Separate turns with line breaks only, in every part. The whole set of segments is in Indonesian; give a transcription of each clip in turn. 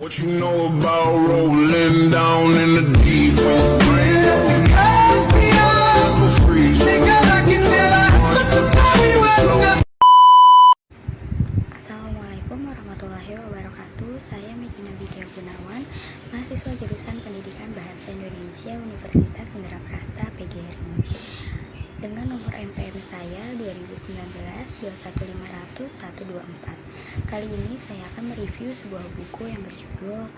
What you know about rolling down in the deep when it's rain? Never freeze.
Assalamualaikum warahmatullahi wabarakatuh. Saya Megina Vidya Gunawan, mahasiswa jurusan Pendidikan Bahasa Indonesia Universitas Indraprasta PGRI. Dengan nomor MPN saya 2019-21500-124. Kali ini saya akan mereview sebuah buku yang berjudul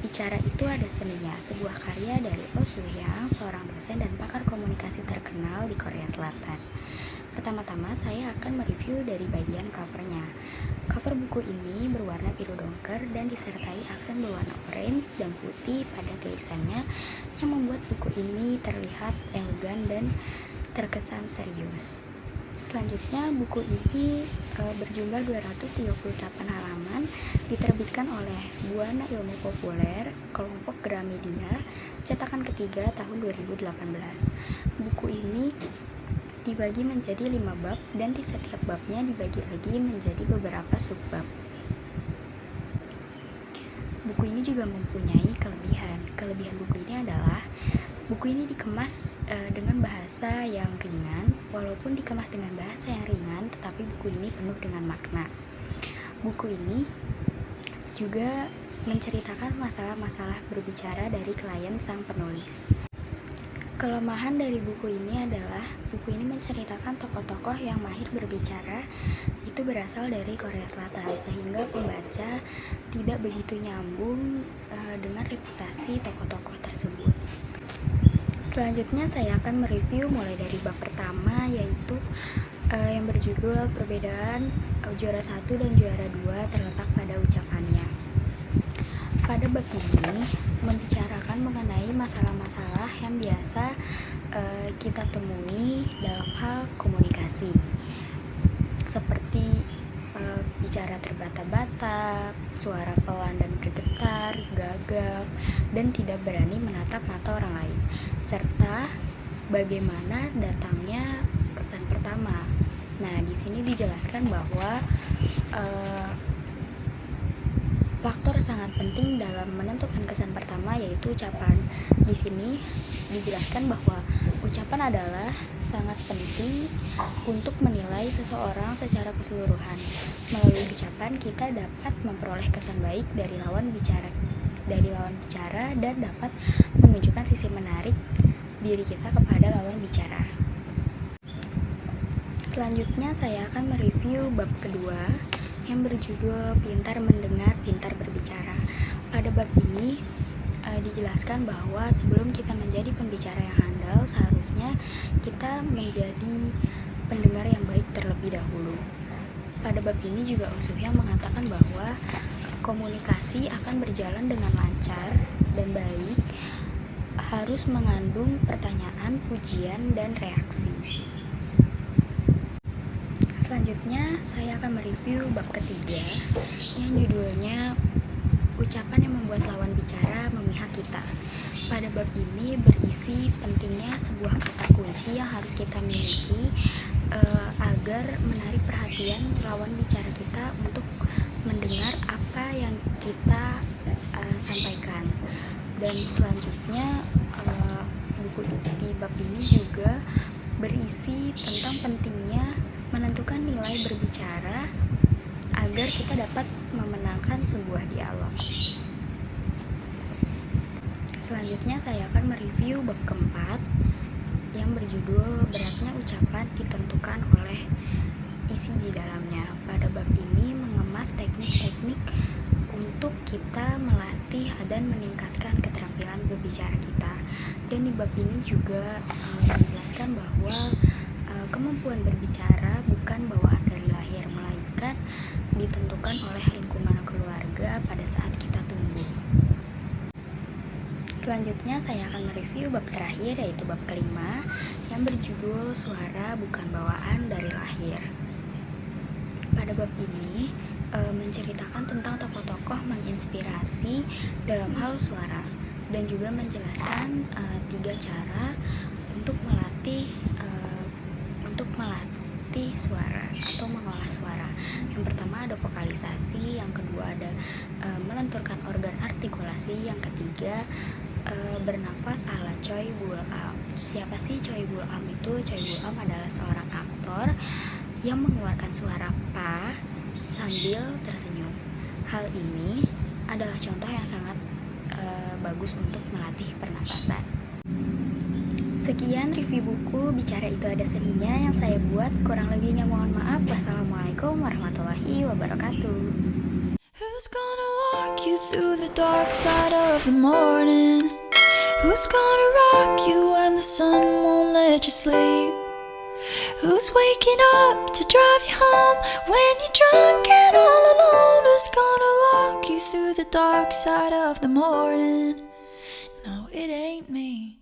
Bicara Itu Ada Seninya, sebuah karya dari Oh Soo-hyang, seorang dosen dan pakar komunikasi terkenal di Korea Selatan. Pertama-tama saya akan mereview dari bagian covernya. Cover buku ini berwarna biru dongker dan disertai aksen berwarna orange dan putih pada tulisannya yang membuat buku ini terlihat elegan dan terkesan serius. Selanjutnya, buku ini berjumlah 238 halaman, diterbitkan oleh Buana Ilmu Populer, kelompok Gramedia, cetakan ketiga tahun 2018. Buku ini dibagi menjadi 5 bab dan di setiap babnya dibagi lagi menjadi beberapa subbab. Buku ini juga mempunyai kelebihan. Kelebihan buku ini adalah buku ini dikemas dengan bahasa yang ringan. Walaupun dikemas dengan bahasa yang ringan, tetapi buku ini penuh dengan makna. Buku ini juga menceritakan masalah-masalah berbicara dari klien sang penulis. Kelemahan dari buku ini adalah buku ini menceritakan tokoh-tokoh yang mahir berbicara itu berasal dari Korea Selatan, sehingga pembaca tidak begitu nyambung dengan reputasi tokoh-tokoh tersebut. Selanjutnya saya akan mereview mulai dari bab pertama, yaitu yang berjudul Perbedaan Juara 1 dan Juara 2 terletak pada ucapannya. Pada bab ini membicarakan mengenai masalah-masalah yang biasa kita temui dalam hal komunikasi, seperti bicara terbata-bata, suara pelan dan bergetar, gagap, dan tidak berani menatap mata orang lain, serta bagaimana datangnya kesan pertama. Nah, di sini dijelaskan bahwa faktor sangat penting dalam menentukan kesan pertama yaitu ucapan. Di sini dijelaskan bahwa ucapan adalah sangat penting untuk menilai seseorang secara keseluruhan. Melalui ucapan kita dapat memperoleh kesan baik dari lawan bicara dan dapat menunjukkan sisi menarik diri kita kepada lawan bicara. Selanjutnya saya akan mereview bab kedua yang berjudul Pintar Mendengar, Pintar Berbicara. Pada bab ini dijelaskan bahwa sebelum kita menjadi pembicara yang handal, seharusnya kita menjadi pendengar yang baik terlebih dahulu. Pada bab ini juga Oh Soo-hyang mengatakan bahwa komunikasi akan berjalan dengan lancar dan baik, harus mengandung pertanyaan, pujian, dan reaksi. Selanjutnya saya akan mereview bab ketiga yang judulnya Ucapan yang Membuat Lawan Bicara Memihak Kita. Pada bab ini berisi pentingnya sebuah kata kunci yang harus kita miliki agar menarik perhatian lawan bicara kita untuk mendengar apa yang kita sampaikan. Dan selanjutnya buku di bab ini juga berisi tentang pentingnya menentukan nilai berbicara agar kita dapat memenangkan sebuah dialog. Selanjutnya saya akan mereview bab keempat yang berjudul Beratnya Ucapan Ditentukan Oleh Isi di Dalamnya. Pada bab ini mengemas teknik-teknik untuk kita melatih dan meningkatkan keterampilan berbicara kita. Dan di bab ini juga menjelaskan bahwa kemampuan berbicara bukan bawaan dari lahir, melainkan ditentukan oleh lingkungan keluarga pada saat kita tumbuh. Selanjutnya saya akan mereview bab terakhir, yaitu bab kelima yang berjudul Suara Bukan Bawaan dari Lahir. Pada bab ini menceritakan tentang tokoh-tokoh menginspirasi dalam hal suara dan juga menjelaskan 3 cara untuk melatih suara atau mengolah suara. Yang pertama ada vokalisasi, yang kedua ada melenturkan organ bernafas ala Choi Bul-am. Siapa sih Choi Bul-am itu? Choi Bul-am adalah seorang aktor yang mengeluarkan suara pa sambil tersenyum. Hal ini adalah contoh yang sangat bagus untuk melatih pernapasan. Sekian review buku Bicara Itu Ada Seninya yang saya buat. Kurang lebihnya mohon maaf. Wassalamualaikum warahmatullahi wabarakatuh.
Who's gonna walk you through the dark side of the morning? Who's gonna rock you when the sun won't let you sleep? Who's waking up to drive you home when you're drunk and all alone? Who's gonna walk you through the dark side of the morning? No, it ain't me.